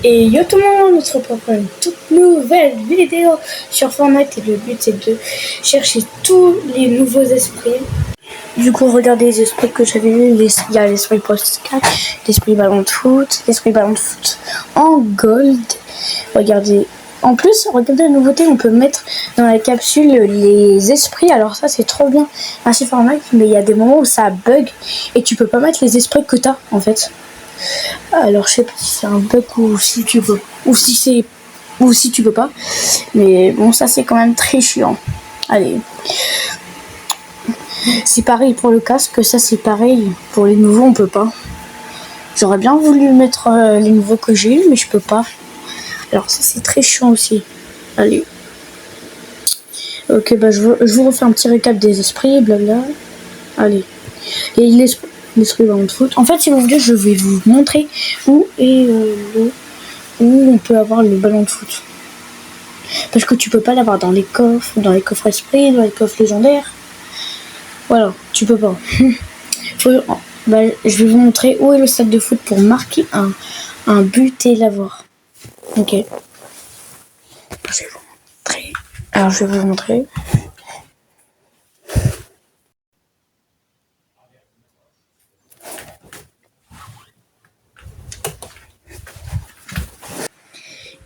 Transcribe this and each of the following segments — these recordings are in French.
Et yo tout le monde, on se retrouve pour une toute nouvelle vidéo sur Fortnite et le but c'est de chercher tous les nouveaux esprits. Du coup, regardez les esprits que j'avais eu. Il y a l'esprit post-4, l'esprit ballon de foot, l'esprit ballon de foot en gold. Regardez. En plus, regardez la nouveauté, on peut mettre dans la capsule les esprits. Alors ça, c'est trop bien. Merci Fortnite, mais il y a des moments où ça bug et tu peux pas mettre les esprits que t'as en fait. Alors je sais pas si c'est un bug ou si tu peux, ou si tu peux pas. Mais bon, ça c'est quand même très chiant. Allez. C'est pareil pour le casque, ça c'est pareil. Pour les nouveaux, on peut pas. J'aurais bien voulu mettre les nouveaux que j'ai eu, mais je peux pas. Alors ça c'est très chiant aussi. Allez. Ok, bah je vous refais un petit récap des esprits, blabla. Allez. Et l'esprit ballon de foot. En fait, si vous voulez, je vais vous montrer où est où on peut avoir le ballon de foot. Parce que tu peux pas l'avoir dans les coffres esprits, dans les coffres légendaires. Voilà, tu peux pas. Je vais vous montrer où est le stade de foot pour marquer un but et l'avoir. Ok. Je vais vous montrer. Alors, je vais vous montrer.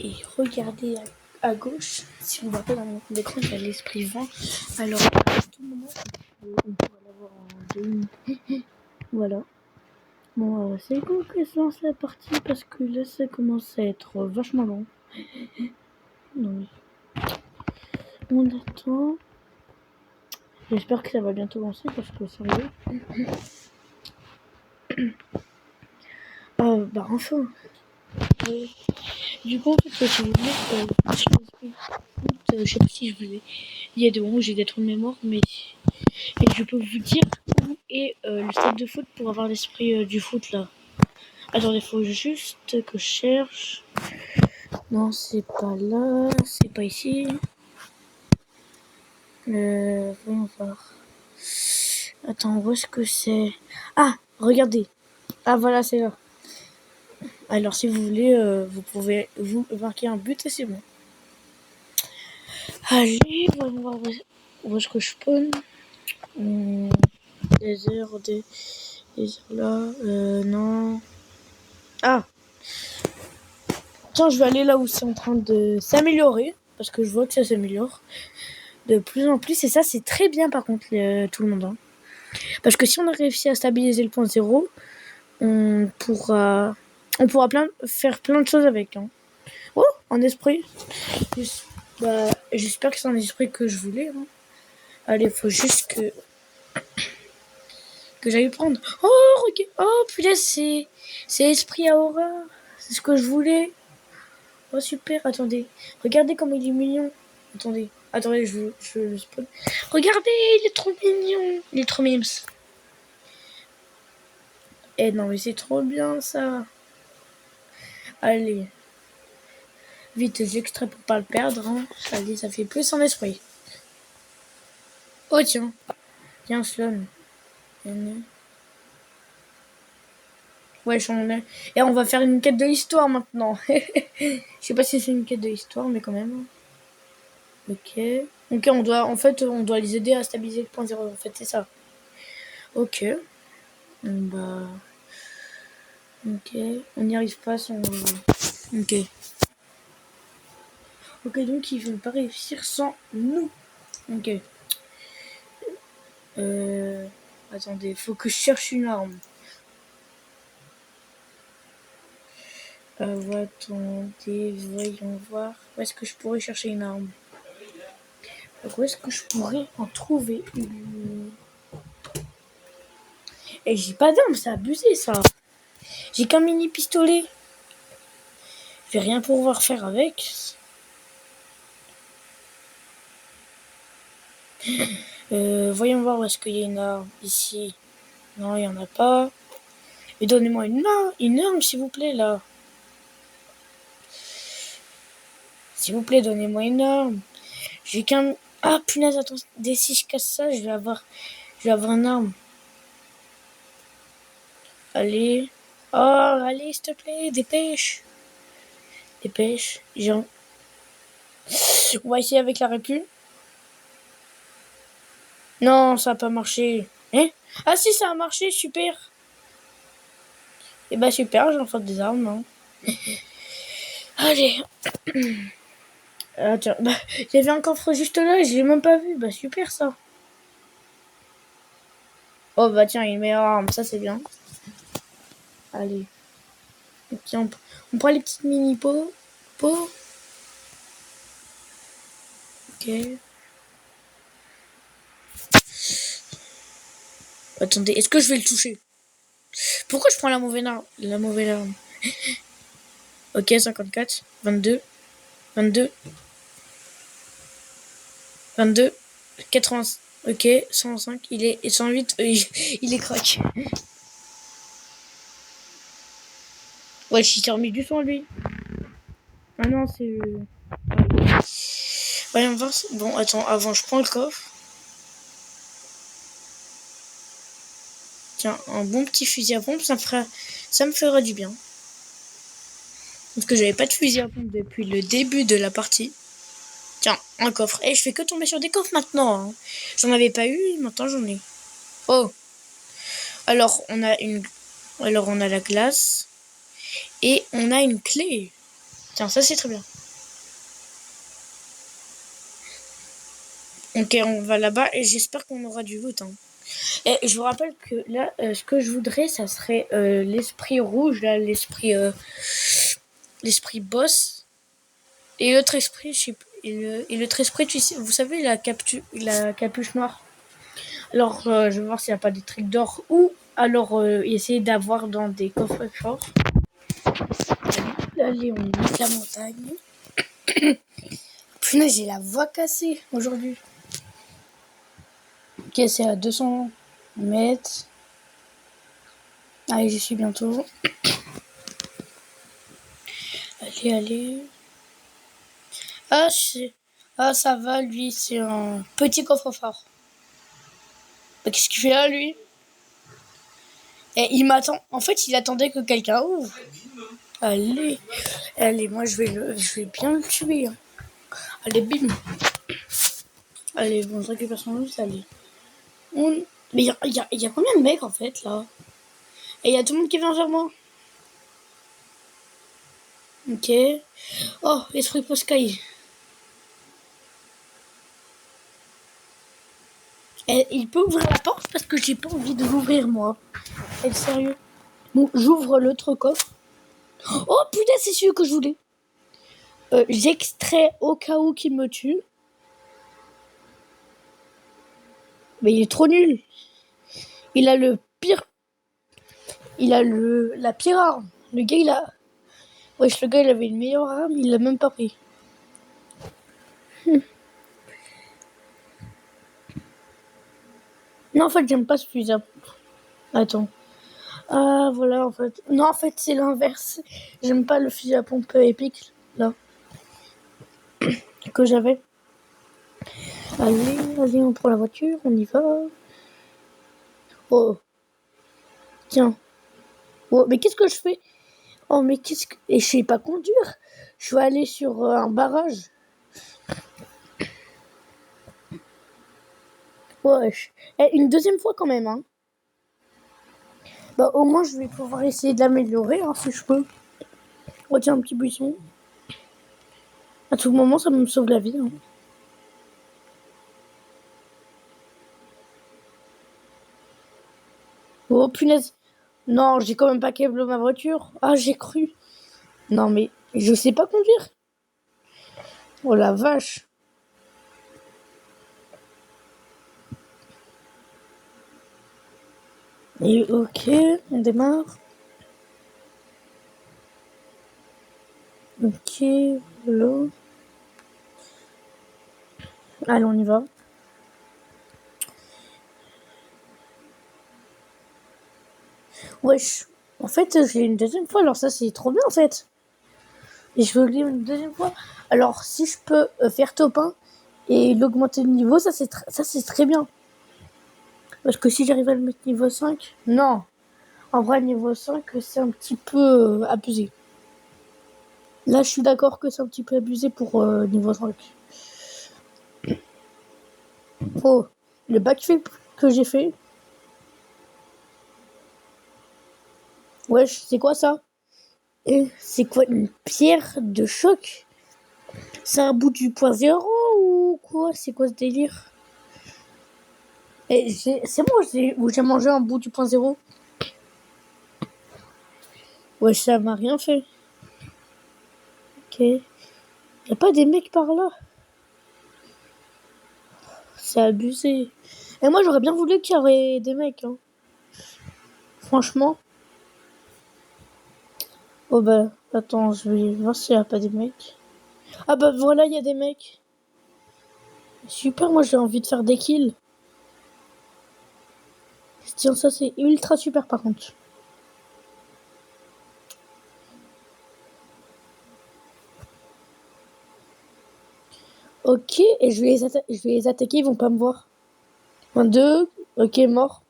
Et regardez à gauche, si on va pas dans mon écran, il y a l'esprit vent. Alors, à tout moment, on pourra l'avoir en 2 minutes. Voilà. Bon, c'est con que se lance la partie parce que là, ça commence à être vachement long. Donc, on attend. J'espère que ça va bientôt lancer parce que sérieux. Bah enfin. Du coup, en fait, si vous voulez, je sais pas si je vous ai. Il y a des moments où j'ai des trous de mémoire, mais et je peux vous dire où est le stade de foot pour avoir l'esprit du foot là. Attendez, faut juste que je cherche. Non, c'est pas là, c'est pas ici. Voyons voir. Attends, où est-ce que c'est? Ah, regardez. Ah, voilà, c'est là. Alors, si vous voulez, vous pouvez vous marquer un but et c'est bon. Allez, voyons voir où est-ce que je spawn. Des heures là. Non. Ah. Tiens, je vais aller là où c'est en train de s'améliorer. Parce que je vois que ça s'améliore de plus en plus. Et ça, c'est très bien par contre, tout le monde. Hein. Parce que si on a réussi à stabiliser le point 0, on pourra faire plein de choses avec. Hein. Oh, un esprit. J'espère que c'est un esprit que je voulais. Hein. Allez, faut juste que j'aille prendre. Oh, regarde. Oh, putain, c'est esprit à aura. C'est ce que je voulais. Oh, super. Attendez. Regardez comme il est mignon. Attendez, je spawn. Regardez, il est trop mignon. Il est trop mimes. Eh non, mais c'est trop bien ça. Allez. Vite, j'extrais pour pas le perdre. Hein. Allez, ça fait plus en esprit. Oh tiens. Tiens, Slone. Ouais, j'en ai. Et on va faire une quête de l'histoire maintenant. Je sais pas si c'est une quête de l'histoire, mais quand même. Ok. Ok, on doit les aider à stabiliser le point 0. En fait, c'est ça. Ok. Bah. Ok. On n'y arrive pas sans. Ok. Ok, donc ils vont pas réussir sans nous. Ok. Attendez, faut que je cherche une arme. Attendez, voyons voir. Où est-ce que je pourrais chercher une arme? Où est-ce que je pourrais en trouver une? Et j'ai pas d'arme, c'est abusé ça. J'ai qu'un mini pistolet. Je vais rien pouvoir faire avec. Voyons voir où est-ce qu'il y a une arme. Ici. Non, il n'y en a pas. Et donnez-moi une arme, s'il vous plaît, là. S'il vous plaît, donnez-moi une arme. J'ai qu'un... Ah, punaise, attends. Dès si je casse ça, je vais avoir une arme. Allez. Oh, allez, s'il te plaît, dépêche. Dépêche. On va essayer avec la répu. Non, ça n'a pas marché. Hein? Ah si, ça a marché, super. Et bah super, j'en des armes. Hein. Allez. Tiens, bah, j'avais un coffre juste là et je l'ai même pas vu. Bah super ça. Oh bah tiens, une meilleure arme, ça c'est bien. Allez. Tiens, on prend les petites mini pots. Ok. Attendez, est-ce que je vais le toucher? Pourquoi je prends la mauvaise arme? Ok, 54, 22, 22, 22, 80. Ok, 105, il est 108, il est crack. Ouais, il s'est remis du son lui. Ah non, c'est. Voyons voir. Bon, attends, avant, je prends le coffre. Tiens, un bon petit fusil à pompe, ça me fera du bien. Parce que j'avais pas de fusil à pompe depuis le début de la partie. Tiens, un coffre. Et je fais que tomber sur des coffres maintenant. Hein. J'en avais pas eu, maintenant j'en ai. Oh. Alors, on a la glace. Et on a une clé. Tiens, ça c'est très bien. Ok, on va là-bas et j'espère qu'on aura du loot. Hein. Et je vous rappelle que là, ce que je voudrais, ça serait l'esprit rouge, là, l'esprit boss. Et l'autre esprit, je sais, et l'autre esprit, tu sais, vous savez, la capuche noire. Alors, je vais voir s'il n'y a pas des trucs d'or ou alors essayer d'avoir dans des coffres forts. Allez, on monte la montagne. Punaise, j'ai la voix cassée aujourd'hui. Ok, c'est à 200 mètres. Allez, j'y suis bientôt. Allez. Ah, ça va, lui, c'est un petit coffre-fort. Bah, qu'est-ce qu'il fait là, lui? Et il m'attend. En fait, il attendait que quelqu'un ouvre. Allez, moi, je vais bien le tuer. Hein. Allez, bim. Allez, bon, je récupère son loot, allez. Mais il y a combien de mecs, en fait, là? Et il y a tout le monde qui vient vers moi. Ok. Oh, esprit Poscaï. Il peut ouvrir la porte parce que j'ai pas envie de l'ouvrir, moi. Être sérieux. Bon, j'ouvre l'autre coffre. Oh, putain, c'est celui que je voulais. J'extrais au cas où qu'il me tue. Mais il est trop nul. Il a le pire. Il a la pire arme. Le gars, il a. Wesh, le gars, il avait une meilleure arme, il l'a même pas pris. Non, en fait, j'aime pas ce fusil. Attends. Ah, voilà, en fait. Non, en fait, c'est l'inverse. J'aime pas le fusil à pompe épique, là. Que j'avais. Allez, on prend la voiture, on y va. Oh. Tiens. Oh, mais qu'est-ce que je fais? Oh, mais qu'est-ce que. Et je sais pas conduire. Je vais aller sur un barrage. Wesh. Une deuxième fois quand même, hein. Bah, au moins, je vais pouvoir essayer de l'améliorer, hein, si je peux. Oh, tiens, un petit buisson. À tout moment, ça me sauve la vie. Hein. Oh, punaise. Non, j'ai quand même pas câblé ma voiture. Ah, j'ai cru. Non, mais je sais pas conduire. Oh la vache. Et ok, on démarre. Ok, voilà. Allez, on y va. Wesh. En fait, je l'ai une deuxième fois, alors ça, c'est trop bien, en fait. Et je veux lire une deuxième fois. Alors, si je peux faire top 1 et l'augmenter de niveau, ça, c'est très bien. Parce que si j'arrive à le mettre niveau 5, non. En vrai, niveau 5, c'est un petit peu abusé. Là, je suis d'accord que c'est un petit peu abusé pour niveau 5. Oh, le backflip que j'ai fait. Wesh, c'est quoi ça? Et c'est quoi une pierre de choc? C'est un bout du point zéro ou quoi? C'est quoi ce délire? Et c'est bon, j'ai mangé un bout du point zéro. Wesh, ça m'a rien fait. Ok. Y'a pas des mecs par là? C'est abusé. Et moi, j'aurais bien voulu qu'il y aurait des mecs, hein. Franchement. Oh bah, attends, je vais voir s'il y a pas des mecs. Ah bah voilà, il y a des mecs. Super, moi j'ai envie de faire des kills. Tiens, ça c'est ultra super par contre. Ok, et je vais les attaquer, ils vont pas me voir. 22, ok, mort.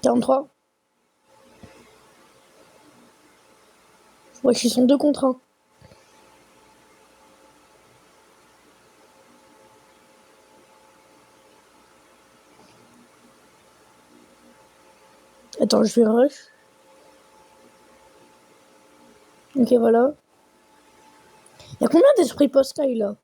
43. Ouais, ils sont 2 contre 1. Attends, je vais rush. Ok, voilà. Y'a combien d'esprits post-sky là?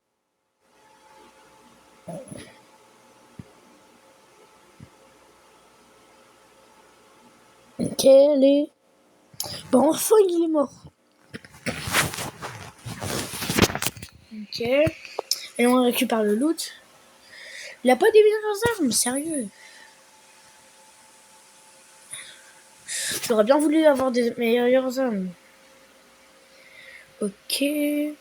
Ok, allez. Bah enfin il est mort. Ok. Et on récupère le loot. Il a pas des meilleures armes, sérieux. J'aurais bien voulu avoir des meilleures armes. Ok. Et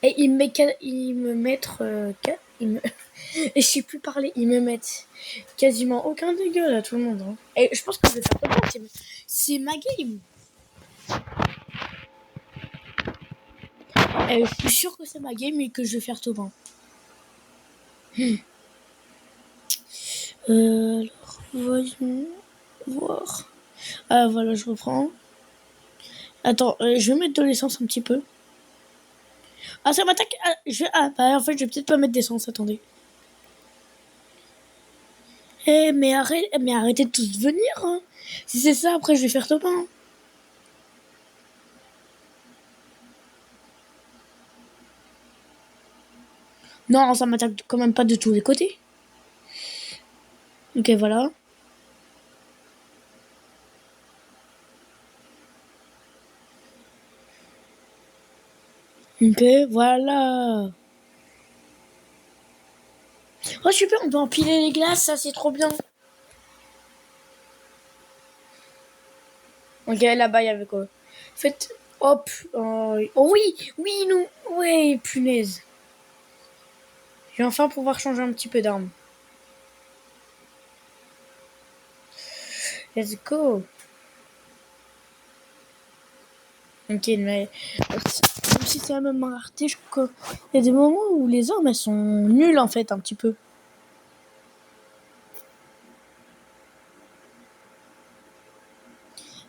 ils me mettent... Et je sais plus parler, ils me mettent quasiment aucun dégât à tout le monde. Hein. Et je pense que je vais faire top 1, c'est ma game. Et je suis sûr que c'est ma game et que je vais faire top 1. Alors, voyons voir. Ah voilà, je reprends. Attends, je vais mettre de l'essence un petit peu. Ah, ça m'attaque. Bah en fait, je vais peut-être pas mettre d'essence, attendez. Mais arrêtez de tous venir. Hein. Si c'est ça, après, je vais faire top 1. Non, ça m'attaque quand même pas de tous les côtés. Ok, voilà. Ok, voilà. Oh super, on peut empiler les glaces, ça c'est trop bien. Ok, là-bas il y avait quoi? Faites, hop, oh oui, nous, ouais, punaise. Je vais enfin pouvoir changer un petit peu d'arme. Let's go. Ok, mais même si c'est la même rareté, je crois qu'il y a des moments où les armes elles sont nulles en fait, un petit peu.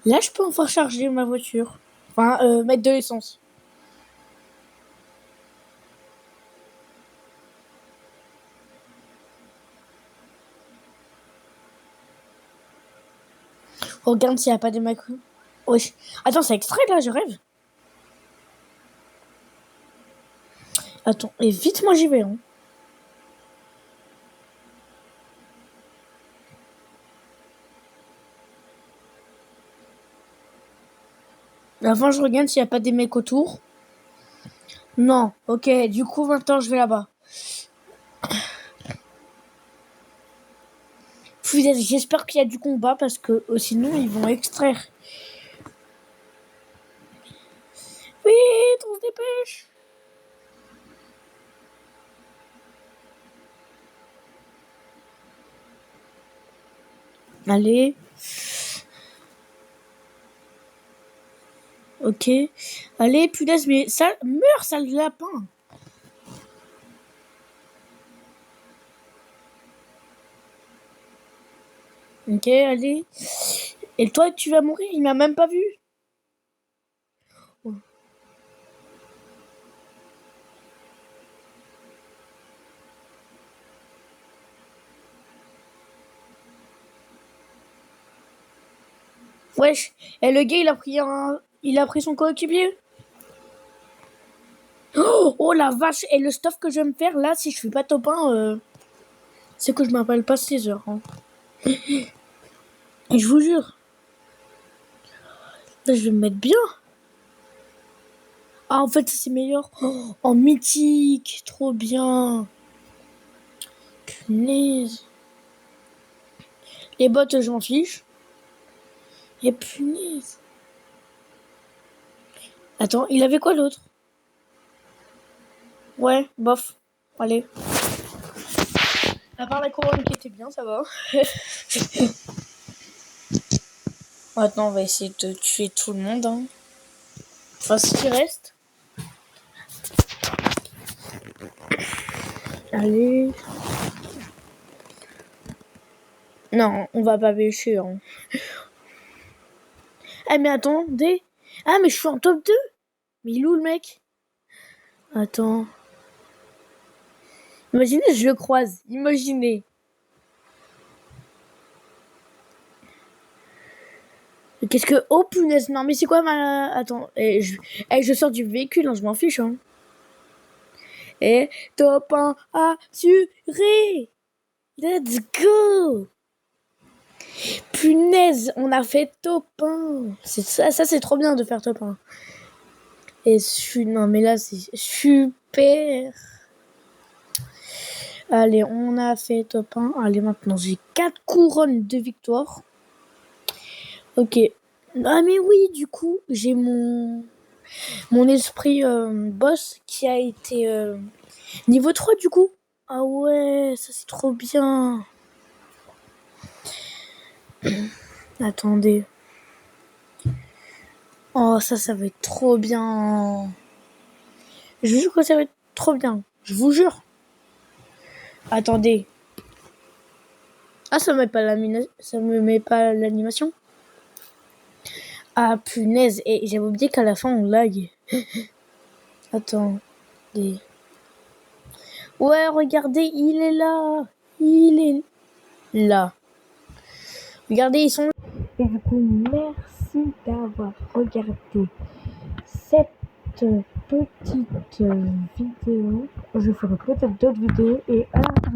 Là, je peux enfin charger ma voiture. Enfin, mettre de l'essence. Regarde s'il n'y a pas des mecs. Oui. Attends, c'est extrait là, je rêve. Attends, et vite, moi j'y vais. Hein. Avant, je regarde s'il n'y a pas des mecs autour. Non, ok, du coup, maintenant je vais là-bas. J'espère qu'il y a du combat parce que sinon ils vont extraire. Vite, on se dépêche. Allez. Ok. Allez, punaise, mais ça meurt, sale lapin. Ok, allez. Et toi, tu vas mourir, il m'a même pas vu. Wesh, et le gars, il a pris son coéquipier. Oh la vache, et le stuff que je vais me faire là, si je suis pas top 1, c'est que je m'appelle pas 16 heures. Hein. Et je vous jure, là, je vais me mettre bien. Ah, en fait, c'est meilleur. Oh, en mythique, trop bien. Punaise. Les bottes, je m'en fiche. Et punaise. Attends, il avait quoi l'autre? Ouais, bof. Allez. À part la couronne qui était bien, ça va. Maintenant, on va essayer de tuer tout le monde. Hein. Enfin, ce qui reste. Allez. Non, on va pas pêcher. Hein. Eh, mais attendez. Ah, mais je suis en top 2. Mais il est où le mec? Attends. Imaginez, je le croise. Imaginez. Qu'est-ce que... Oh, punaise. Non, mais c'est quoi ma... Attends. Je sors du véhicule, hein, je m'en fiche. Hein. Et top 1 assuré. Let's go. Punaise, on a fait top 1. Ça c'est trop bien de faire top 1. Et non, mais là, c'est super. Allez, on a fait top 1. Allez, maintenant, j'ai 4 couronnes de victoire. Ok. Ah, mais oui, du coup, j'ai mon esprit boss qui a été niveau 3, du coup. Ah ouais, ça, c'est trop bien. Attendez. Oh, ça va être trop bien. Je vous jure que ça va être trop bien. Je vous jure. Attendez. Ah, ça me met pas l'animation. Ah, punaise. Et j'avais oublié qu'à la fin, on lag. Attendez. Ouais, regardez, il est là. Il est là. Regardez, ils sont là. Et du coup, merci d'avoir regardé cette petite vidéo. Je ferai peut-être d'autres vidéos et à la